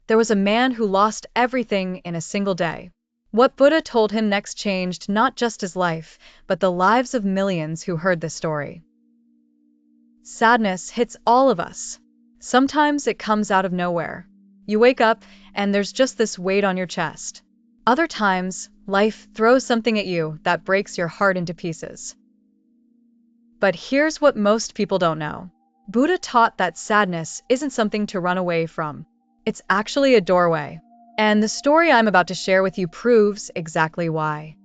there was a man who lost everything in a single day. What Buddha told him next changed not just his life, but the lives of millions who heard the story. Sadness hits all of us. Sometimes it comes out of nowhere. You wake up and there's just this weight on your chest. Other times, life throws something at you that breaks your heart into pieces. But here's what most people don't know. Buddha taught that sadness isn't something to run away from. It's actually a doorway. And the story I'm about to share with you proves exactly why.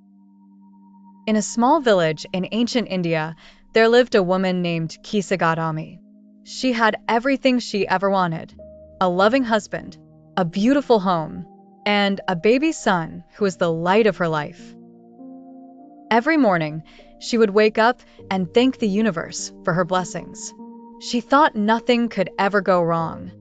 In a small village in ancient India, there lived a woman named Kisa Gotami. She had everything she ever wanted: a loving husband, a beautiful home, and a baby son who was the light of her life. Every morning, she would wake up and thank the universe for her blessings. She thought nothing could ever go wrong.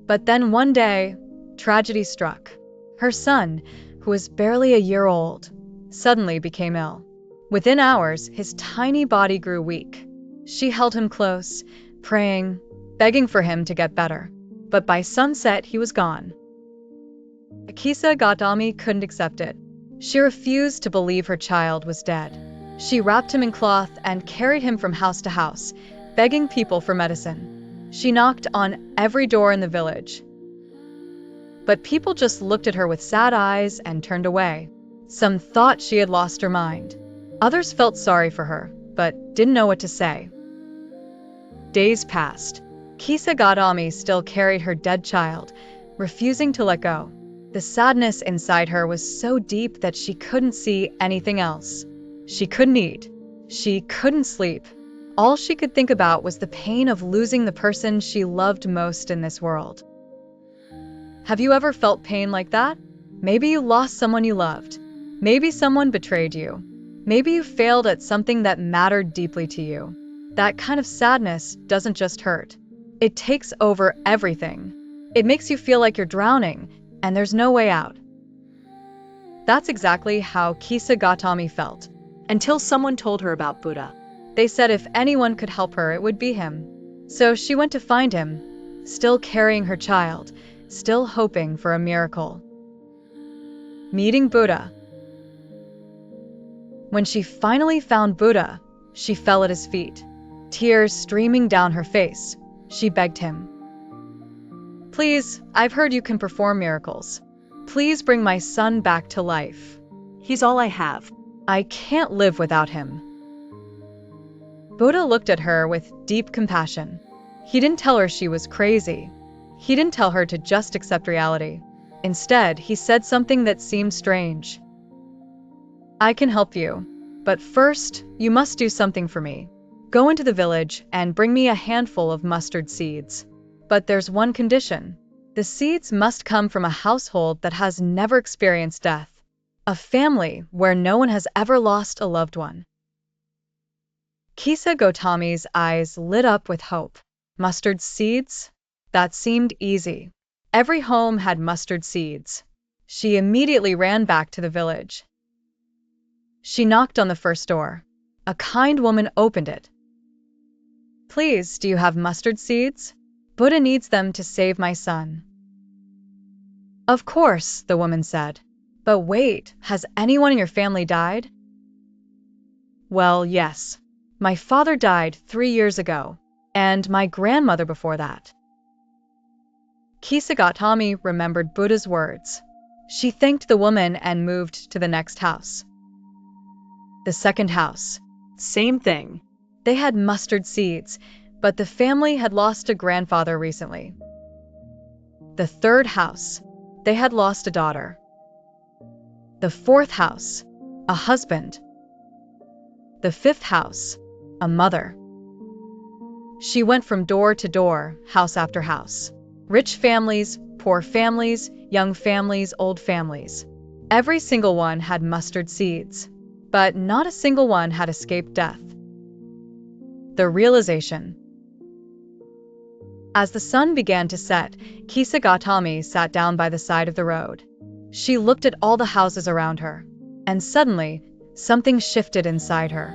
But then one day, tragedy struck. Her son, who was barely a year old, suddenly became ill. Within hours, his tiny body grew weak. She held him close, praying, begging for him to get better. But by sunset, he was gone. Kisa Gotami couldn't accept it. She refused to believe her child was dead. She wrapped him in cloth and carried him from house to house, begging people for medicine. She knocked on every door in the village. But people just looked at her with sad eyes and turned away. Some thought she had lost her mind. Others felt sorry for her, but didn't know what to say. Days passed. Kisa Gotami still carried her dead child, refusing to let go. The sadness inside her was so deep that she couldn't see anything else. She couldn't eat. She couldn't sleep. All she could think about was the pain of losing the person she loved most in this world. Have you ever felt pain like that? Maybe you lost someone you loved. Maybe someone betrayed you. Maybe you failed at something that mattered deeply to you. That kind of sadness doesn't just hurt. It takes over everything. It makes you feel like you're drowning, and there's no way out. That's exactly how Kisa Gotami felt, until someone told her about Buddha. They said if anyone could help her, it would be him. So she went to find him, still carrying her child, still hoping for a miracle. Meeting Buddha. When she finally found Buddha, she fell at his feet. Tears streaming down her face, she begged him. Please, I've heard you can perform miracles. Please bring my son back to life. He's all I have. I can't live without him. Buddha looked at her with deep compassion. He didn't tell her she was crazy. He didn't tell her to just accept reality. Instead, he said something that seemed strange. I can help you, but first, you must do something for me. Go into the village and bring me a handful of mustard seeds. But there's one condition. The seeds must come from a household that has never experienced death. A family where no one has ever lost a loved one. Kisa Gotami's eyes lit up with hope. Mustard seeds? That seemed easy. Every home had mustard seeds. She immediately ran back to the village. She knocked on the first door. A kind woman opened it. Please, do you have mustard seeds? Buddha needs them to save my son. Of course, the woman said. But wait, has anyone in your family died? Well, yes. My father died 3 years ago, and my grandmother before that. Kisa Gotami remembered Buddha's words. She thanked the woman and moved to the next house. The second house. Same thing. They had mustard seeds, but the family had lost a grandfather recently. The third house. They had lost a daughter. The fourth house. A husband. The fifth house. A mother. She went from door to door, house after house. Rich families, poor families, young families, old families. Every single one had mustard seeds, but not a single one had escaped death. The realization. As the sun began to set, Kisa Gotami sat down by the side of the road. She looked at all the houses around her, and suddenly, something shifted inside her.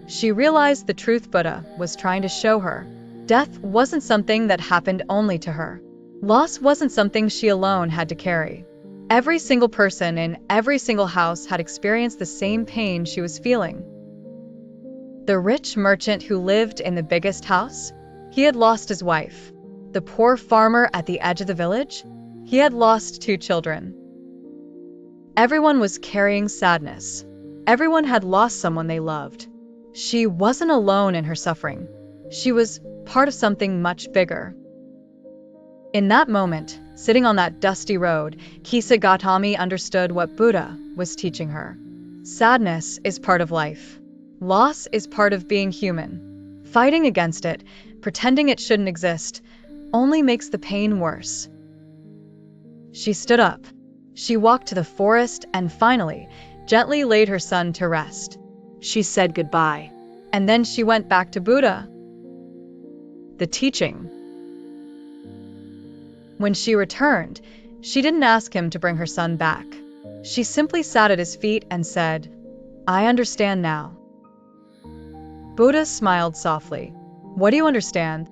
She realized the truth Buddha was trying to show her. Death wasn't something that happened only to her. Loss wasn't something she alone had to carry. Every single person in every single house had experienced the same pain she was feeling. The rich merchant who lived in the biggest house, he had lost his wife. The poor farmer at the edge of the village, he had lost 2 children. Everyone was carrying sadness. Everyone had lost someone they loved. She wasn't alone in her suffering. She was part of something much bigger. In that moment, sitting on that dusty road, Kisa Gotami understood what Buddha was teaching her. Sadness is part of life. Loss is part of being human. Fighting against it, pretending it shouldn't exist, only makes the pain worse. She stood up. She walked to the forest and finally, gently laid her son to rest. She said goodbye. And then she went back to Buddha. The teaching. When she returned, she didn't ask him to bring her son back. She simply sat at his feet and said, "I understand now." Buddha smiled softly. "What do you understand?"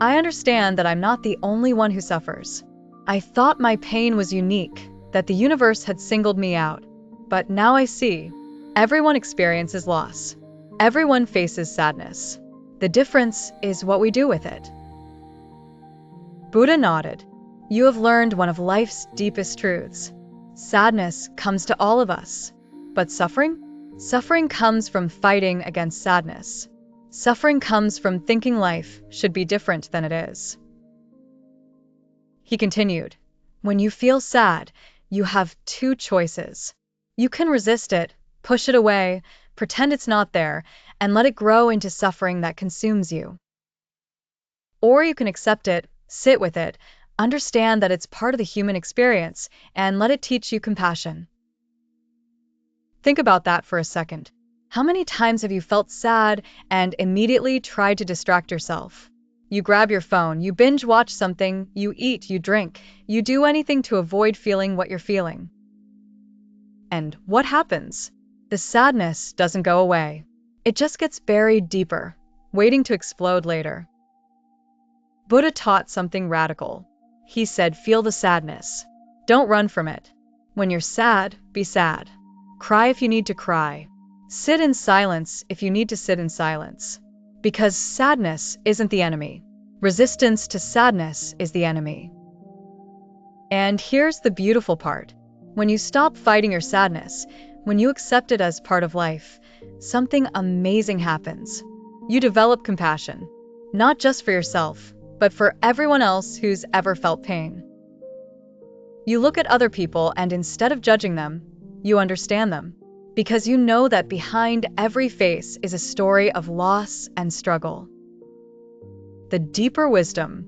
"I understand that I'm not the only one who suffers. I thought my pain was unique, that the universe had singled me out. But now I see. Everyone experiences loss. Everyone faces sadness. The difference is what we do with it." Buddha nodded. "You have learned one of life's deepest truths. Sadness comes to all of us. But suffering? Suffering comes from fighting against sadness. Suffering comes from thinking life should be different than it is." He continued, "When you feel sad, you have 2 choices. You can resist it, push it away, pretend it's not there, and let it grow into suffering that consumes you. Or you can accept it, sit with it, understand that it's part of the human experience, and let it teach you compassion." Think about that for a second. How many times have you felt sad and immediately tried to distract yourself? You grab your phone, you binge watch something, you eat, you drink, you do anything to avoid feeling what you're feeling. And what happens? The sadness doesn't go away. It just gets buried deeper, waiting to explode later. Buddha taught something radical. He said, feel the sadness. Don't run from it. When you're sad, be sad. Cry if you need to cry. Sit in silence if you need to sit in silence. Because sadness isn't the enemy. Resistance to sadness is the enemy. And here's the beautiful part. When you stop fighting your sadness, when you accept it as part of life, something amazing happens. You develop compassion, not just for yourself, but for everyone else who's ever felt pain. You look at other people and instead of judging them, you understand them, because you know that behind every face is a story of loss and struggle. The deeper wisdom.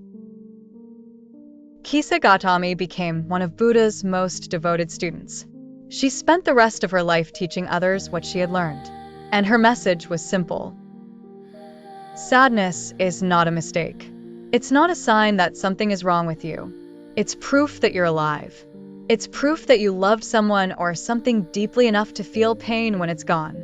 Kisa Gotami became one of Buddha's most devoted students. She spent the rest of her life teaching others what she had learned, and her message was simple. Sadness is not a mistake. It's not a sign that something is wrong with you. It's proof that you're alive. It's proof that you loved someone or something deeply enough to feel pain when it's gone.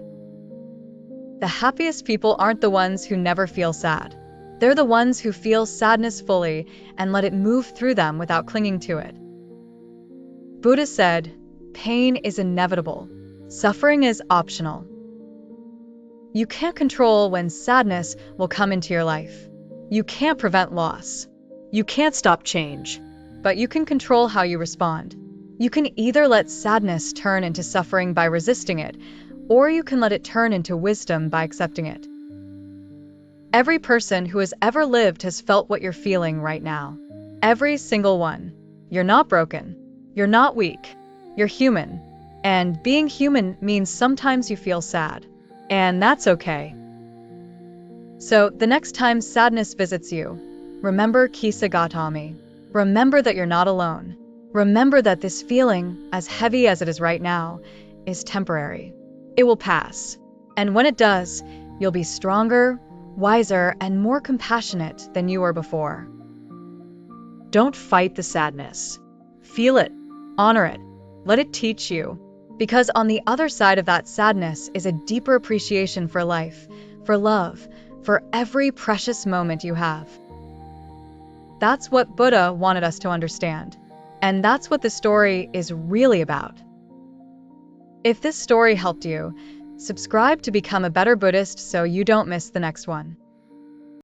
The happiest people aren't the ones who never feel sad. They're the ones who feel sadness fully and let it move through them without clinging to it. Buddha said, pain is inevitable. Suffering is optional. You can't control when sadness will come into your life. You can't prevent loss. You can't stop change. But you can control how you respond. You can either let sadness turn into suffering by resisting it, or you can let it turn into wisdom by accepting it. Every person who has ever lived has felt what you're feeling right now. Every single one. You're not broken. You're not weak. You're human. And being human means sometimes you feel sad. And that's okay. So the next time sadness visits you, remember Kisa Gotami. Remember that you're not alone. Remember that this feeling, as heavy as it is right now, is temporary. It will pass. And when it does, you'll be stronger, wiser, and more compassionate than you were before. Don't fight the sadness. Feel it. Honor it. Let it teach you. Because on the other side of that sadness is a deeper appreciation for life, for love, for every precious moment you have. That's what Buddha wanted us to understand. And that's what the story is really about. If this story helped you, subscribe to become a better Buddhist so you don't miss the next one.